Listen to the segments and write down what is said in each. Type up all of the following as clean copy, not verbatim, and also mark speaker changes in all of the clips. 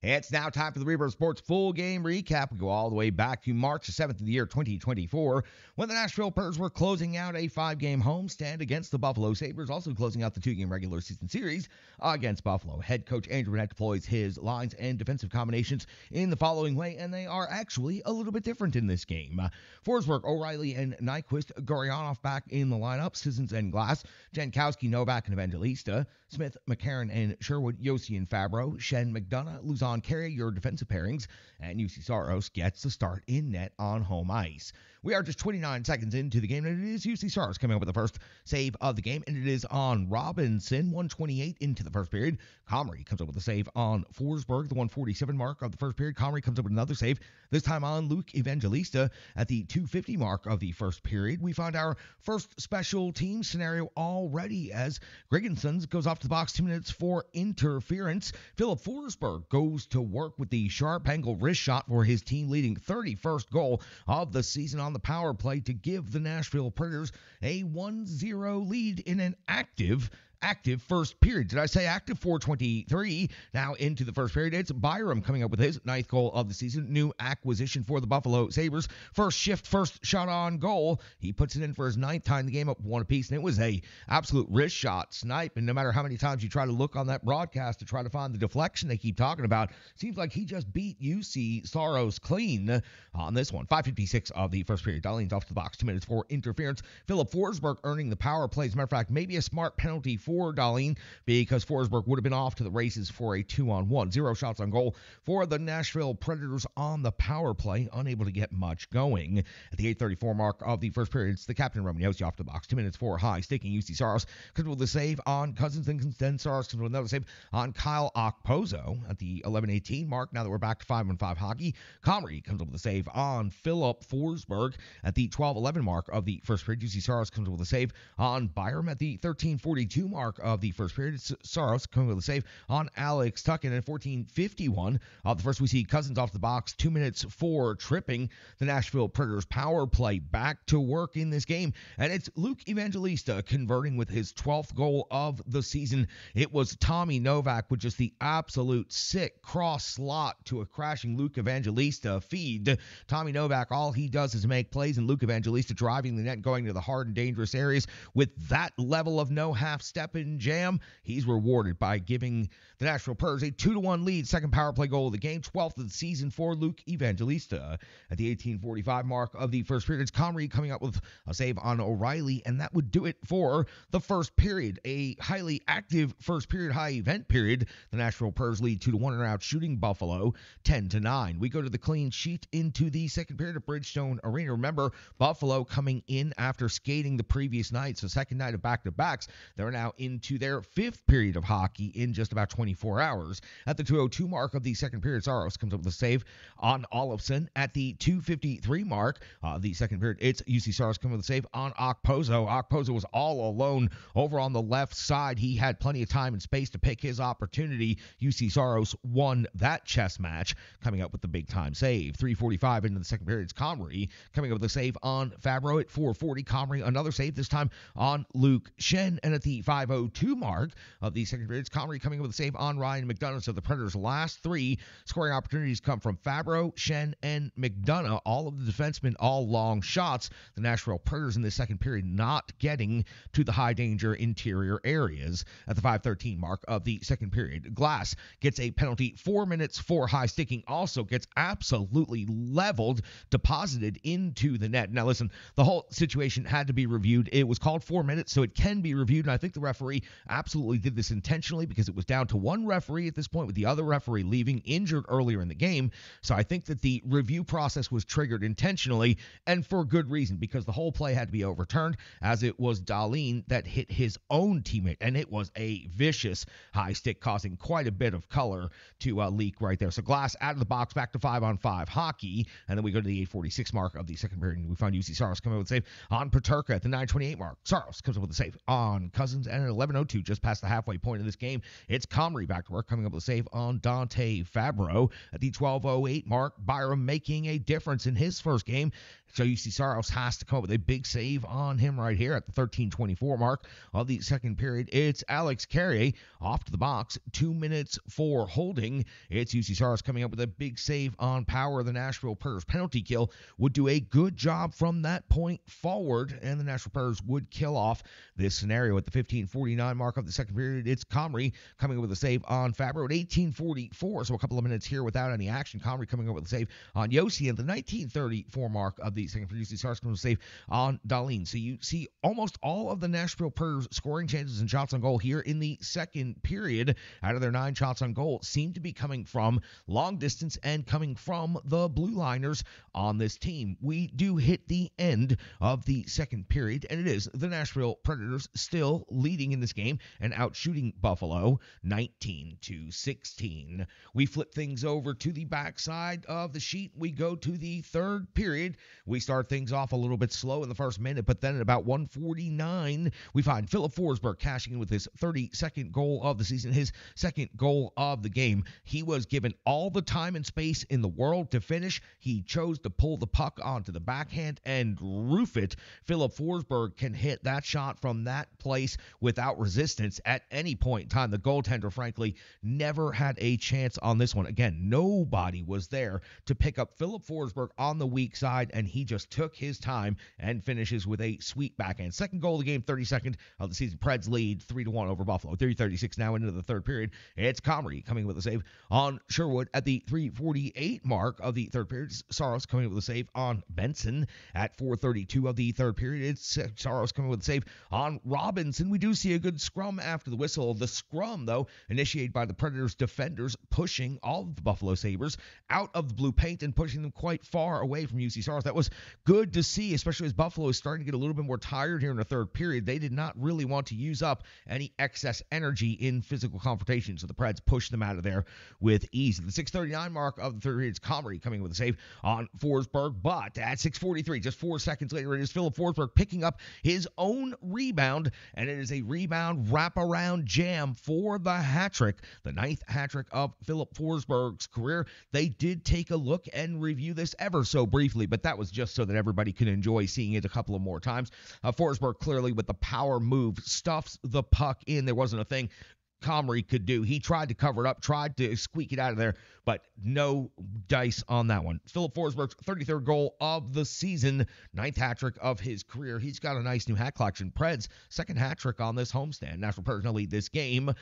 Speaker 1: It's now time for the Reverb Sports full game recap. We go all the way back to March 7th of the year 2024 when the Nashville Preds were closing out a 5-game homestand against the Buffalo Sabres, also closing out the 2-game regular season series against Buffalo. Head coach Andrew Burnett deploys his lines and defensive combinations in the following way, and they are actually a little bit different in this game. Forsberg, O'Reilly, and Nyquist, Gurianov back in the lineup, Sissons and Glass, Jankowski, Novak, and Evangelista, Smith, McCarron, and Sherwood, Yossi and Fabro, Shen, McDonough, Luzon, Carey, your defensive pairings, and UC Saros gets the start in net on home ice. We are just 29 seconds into the game, and it is UC Saros coming up with the first save of the game, and it is on Robinson, 128 into the first period. Comrie comes up with a save on Forsberg, the 147 mark of the first period. Comrie comes up with another save, this time on Luke Evangelista at the 250 mark of the first period. We find our first special team scenario already as Grigensons goes off to the box 2 minutes for interference. Philip Forsberg goes to work with the sharp angle wrist shot for his team leading 31st goal of the season on the power play to give the Nashville Predators a 1-0 lead in an active first period. Did I say active? 4:23 now into the first period. It's Byram coming up with his 9th goal of the season. New acquisition for the Buffalo Sabres. First shift, first shot on goal. He puts it in for his 9th time the game up 1 apiece, and it was a absolute wrist shot snipe. And no matter how many times you try to look on that broadcast to try to find the deflection they keep talking about, seems like he just beat UC Saros clean on this one. 5:56 of the first period. Darlene's off to the box 2 minutes for interference. Philip Forsberg earning the power play. As a matter of fact, maybe a smart penalty for Darlene, because Forsberg would have been off to the races for a 2-on-1. 0 shots on goal for the Nashville Predators on the power play, unable to get much going. At the 8:34 mark of the first period, it's the captain Roman Josi off the box 2 minutes for high sticking UC Saros comes with a save on Cousins, and then Saros comes with another save on Kyle Okposo at the 11:18 mark. Now that we're back to 5-on-5 hockey, Comrie comes up with a save on Philip Forsberg at the 12:11 mark of the first period. UC Saros comes with a save on Byram at the 13:42 mark of the first period. It's Saros coming with a save on Alex Tucken at 14:51 of the first. We see Cousins off the box 2 minutes for tripping. The Nashville Predators power play back to work in this game, and it's Luke Evangelista converting with his 12th goal of the season. It was Tommy Novak with just the absolute sick cross slot to a crashing Luke Evangelista feed. Tommy Novak, all he does is make plays, and Luke Evangelista driving the net, going to the hard and dangerous areas with that level of no half step in jam. He's rewarded by giving the Nashville Predators a 2-1 lead, second power play goal of the game, 12th of the season for Luke Evangelista. At the 18:45 mark of the first period, it's Comrie coming up with a save on O'Reilly, and that would do it for the first period. A highly active first period, high event period. The Nashville Predators lead 2-1 and are out shooting Buffalo 10-9. We go to the clean sheet into the second period at Bridgestone Arena. Remember, Buffalo coming in after skating the previous night, so second night of back-to-backs. They're now into their 5th period of hockey in just about 24 hours. At the 2:02 mark of the second period, Saros comes up with a save on Olofsson. At the 2:53 mark of the second period, it's UC Saros coming with a save on Okposo. Okposo was all alone over on the left side. He had plenty of time and space to pick his opportunity. UC Saros won that chess match, coming up with the big-time save. 3:45 into the second period, it's Comrie coming up with a save on Fabro. At 4:40, Comrie another save, this time on Luke Shen. And at the 5:02 mark of the second period, it's Comrie coming up with a save on Ryan McDonough. So the Predators' last 3 scoring opportunities come from Fabro, Shen, and McDonough. All of the defensemen, all long shots. The Nashville Predators in the second period not getting to the high-danger interior areas. At the 5:13 mark of the second period, Glass gets a penalty, 4 minutes for high sticking, also gets absolutely leveled, deposited into the net. Now listen, the whole situation had to be reviewed. It was called 4 minutes, so it can be reviewed, and I think the referee absolutely did this intentionally because it was down to one referee at this point, with the other referee leaving injured earlier in the game. So I think that the review process was triggered intentionally, and for good reason, because the whole play had to be overturned, as it was Darlene that hit his own teammate, and it was a vicious high stick, causing quite a bit of color to leak right there. So Glass out of the box, back to 5-on-5 hockey, and then we go to the 8:46 mark of the second period, and we find UC Saros coming up with a save on Paterka at the 9:28 mark. Saros comes up with a save on Cousins, and and at 11:02, just past the halfway point of this game, it's Comrie back to work, coming up with a save on Dante Fabro. At the 12:08 mark, Byram making a difference in his first game. So UC Saros has to come up with a big save on him right here at the 13:24 mark of the second period. It's Alex Carrier off to the box, 2 minutes for holding. It's UC Saros coming up with a big save on Power. The Nashville Predators penalty kill would do a good job from that point forward, and the Nashville Predators would kill off this scenario at the 15:49 mark of the second period. It's Comrie coming up with a save on Fabro at 18:44, so a couple of minutes here without any action. Comrie coming up with a save on Yossi at the 19:34 mark of the second period. UC Saros coming with a save on Darlene. So you see almost all of the Nashville Predators scoring chances and shots on goal here in the second period. Out of their 9 shots on goal seem to be coming from long distance and coming from the blue liners on this team. We do hit the end of the second period, and it is the Nashville Predators still leading in this game and outshooting Buffalo 19-16. We flip things over to the backside of the sheet. We go to the third period. We start things off a little bit slow in the first minute, but then at about 1:49, we find Philip Forsberg cashing in with his 32nd goal of the season, his second goal of the game. He was given all the time and space in the world to finish. He chose to pull the puck onto the backhand and roof it. Philip Forsberg can hit that shot from that place without resistance at any point in time. The goaltender, frankly, never had a chance on this one. Again, nobody was there to pick up Philip Forsberg on the weak side, and he just took his time and finishes with a sweet backhand. Second goal of the game, 32nd of the season. Preds lead 3-1 over Buffalo. 3:36 now into the third period. It's Comrie coming with a save on Sherwood at the 3:48 mark of the third period. Saros coming with a save on Benson at 4:32 of the third period. It's Saros coming with a save on Robinson. We do see a good scrum after the whistle. The scrum, though, initiated by the Predators defenders, pushing all of the Buffalo Sabres out of the blue paint and pushing them quite far away from UC Saros. That was good to see, especially as Buffalo is starting to get a little bit more tired here in the third period. They did not really want to use up any excess energy in physical confrontation, so the Preds pushed them out of there with ease. At the 6:39 mark of the third period, it's Comrie coming with a save on Forsberg, but at 6:43, just 4 seconds later, it is Philip Forsberg picking up his own rebound, and it is a rebound wraparound jam for the hat trick, the 9th hat trick of Philip Forsberg's career. They did take a look and review this ever so briefly, but that was just so that everybody could enjoy seeing it a couple of more times. Forsberg clearly with the power move stuffs the puck in. There wasn't a thing Comrie could do. He tried to cover it up, tried to squeak it out of there, but no dice on that one. Philip Forsberg's 33rd goal of the season, 9th hat trick of his career. He's got a nice new hat collection. Preds, second hat trick on this homestand. Nashville Predators now lead this game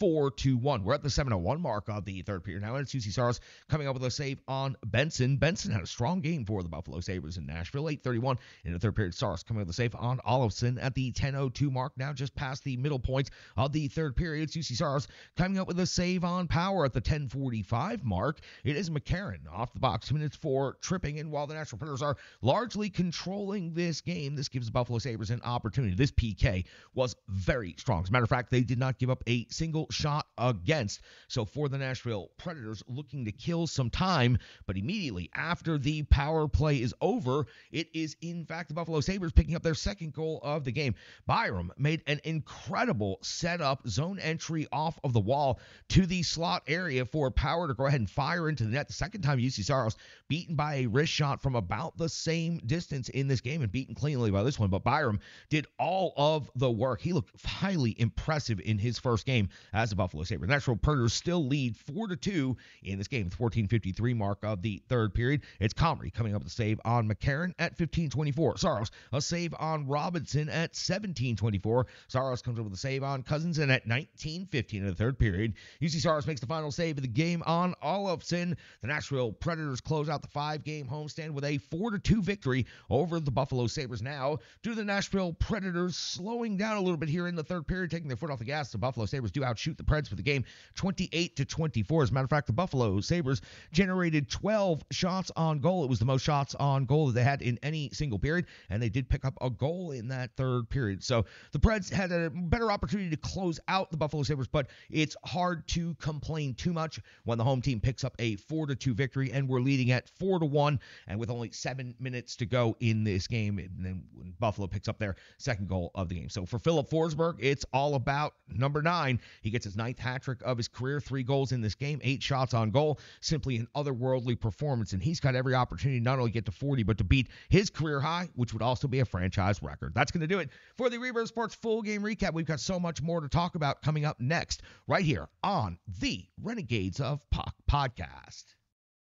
Speaker 1: 4-1. We're at the 7:01 mark of the third period now, and it's UC Saros coming up with a save on Benson. Benson had a strong game for the Buffalo Sabres in Nashville. 8:31 in the third period. Saros coming with a save on Olofsson at the 10:02 mark, now just past the middle point of the third period. It's UC Saros coming up with a save on Power at the 10:45 mark. It is McCarron off the box, 2 minutes for tripping, and while the Nashville Predators are largely controlling this game, this gives the Buffalo Sabres an opportunity. This PK was very strong. As a matter of fact, they did not give up a single shot against. So for the Nashville Predators, looking to kill some time, but immediately after the power play is over, it is in fact the Buffalo Sabres picking up their second goal of the game. Byram made an incredible setup, zone entry off of the wall to the slot area for Power to go ahead and fire into the net. The second time UC Saros beaten by a wrist shot from about the same distance in this game and beaten cleanly by this one, but Byram did all of the work. He looked highly impressive in his first game as a Buffalo Sabre. The Nashville Predators still lead 4-2 in this game. The 14:53 mark of the third period. It's Comrie coming up with a save on McCarron at 15:24. Saros a save on Robinson at 17:24. Saros comes up with a save on Cousins, and at 19:15 in the third period, UC Saros makes the final save of the game on Olofsson. The Nashville Predators close out the 5-game homestand with a 4-2 victory over the Buffalo Sabres. Now, due to the Nashville Predators slowing down a little bit here in the third period, taking their foot off the gas, the Buffalo Sabres do outshoot the Preds for the game 28-24. As a matter of fact, the Buffalo Sabres generated 12 shots on goal. It was the most shots on goal that they had in any single period, and they did pick up a goal in that third period. So the Preds had a better opportunity to close out the Buffalo Sabres Sabres, but it's hard to complain too much when the home team picks up a 4-2 victory, and we're leading at 4-1, and with only 7 minutes to go in this game, and then when Buffalo picks up their second goal of the game. So for Philip Forsberg, it's all about number 9. He gets his 9th hat trick of his career, 3 goals in this game, 8 shots on goal, simply an otherworldly performance, and he's got every opportunity not only to get to 40, but to beat his career high, which would also be a franchise record. That's going to do it for the Reverb Sports full game recap. We've got so much more to talk about coming up next, right here on the Renegades of Puck podcast.